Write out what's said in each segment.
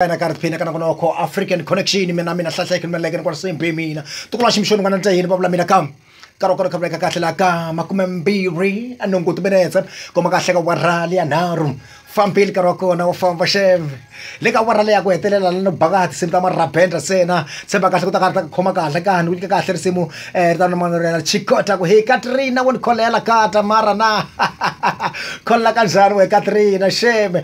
Kana karphina kana ko African connection mina hlahla ke meleke kwa simbi mina tukula shimshoni kana ntayini babula mina kam karo khabla ka kahle la ka makumembiri anongo tubenetsa koma kahle ka warali anaru fampili karo kona o famba shem le ka warali ya ku hetelela no bagati simta marapenda sena seba kahle ku ta khoma kahle ka hanu ka kahle risimu tano manorela chikota ku hey Katrina won kholela kata mara na kholla kanjani we Katrina shem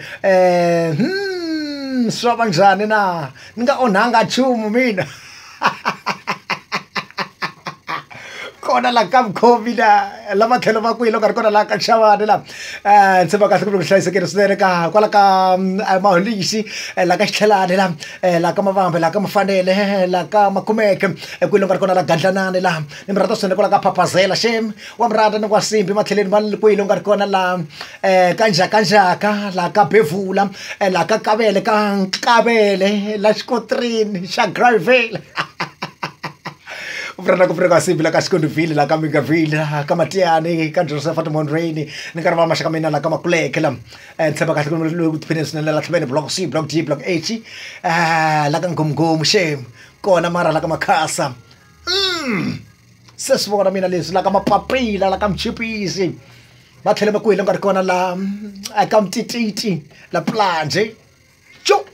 Swaba njani na nga onhanga chumu mina kona la kam covid la mathelo ma kuilo kar kona la ka chavane la ntse ba ka hloko hlahisa ke resere ka kwala ka maholisi la ka hlelane la ka mavambe la ka mafanele la ka makumeke kuilo kar kona la gandlanane la nimrata sene kwala ka phapazela shem wa mrata ni kwasimbi matheleni mal kuilo kar kona la kanjaka la ka bevula la ka kabele ka nkabele la skotrin sha gravel Uprana kupreka sibila kasikondo vile la kama vile kama tiani ka Joseph Monraini ni karava mashaka mina la kama kuleke la tsaba ka tlhokomelo dependence la tlhobene block C block D block H la ka ngomngom shem kona mara la kama khasa sesibona mina lesi la kama papila la kama chipisi bathele makwile ngari kona la akamtititi la planje cho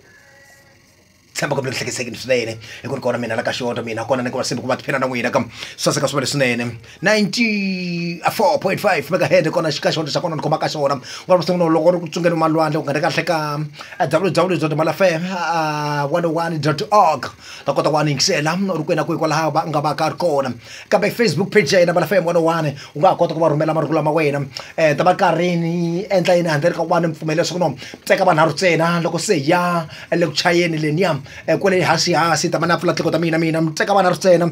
Samba ko blekse second swinene ekuri kona mina la ka shota mina kona ni ko simba ku bathina na n'wina kam sase ka swele swinene 94.5 megahertz kona xika shota xa kona ni khoma ka xona wa sungula loko ri ku tsungeni malwandle ku nga kahle ka www.malafm101.org ta kota ku aningisela uri kwena ku kwala ba nga ba ka ri kona kambe Facebook page ya Malafm 101 u nga kota ku va rhumela marungula ma wena ta ba karhini endla yini handle ka wani mpfumelo swo no tseka vanharhu tsena loko se ya le ku chayeni leniam kwele hasi ta mana pfula tiko ta mina mtseka vana ritsena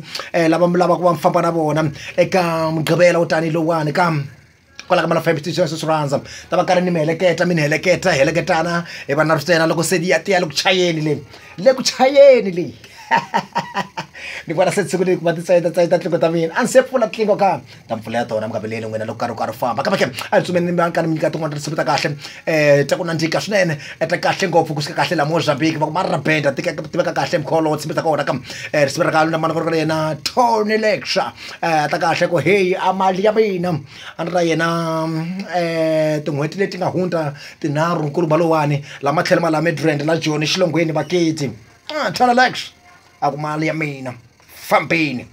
lava ku va mfamba na vona eka mgqibela utani lowani kam kwala ka Malafm swiranza ta va karhi ni heleketana vana ritsena loko se ya tiya le ku chayeni le ni vona se tsiku ku va titsayita tliko ta mina a ni se pfula tlingo ka ta mpfula ya tona mngabeleni n'wina loko karhi famba kambe a tsumeni mi ka ni nyika tin'wana risimu ta kahle ta ku nandzika swinene ta kahle ngopfu ku kahle la Mozambique va ku marabenda tiveka kahle mkholo tsimbi ta kona kam risimu ra kahle na mana ku ri yena Tony Lecture ta kahle ku hey amali ya mina a ni ra yena tin'hweti leti nga hundza tinharhu nkulu balowani la matlhelo ma la Midrand la Joni xilongweni vaketi Tony Lecture akumali ya mina fambini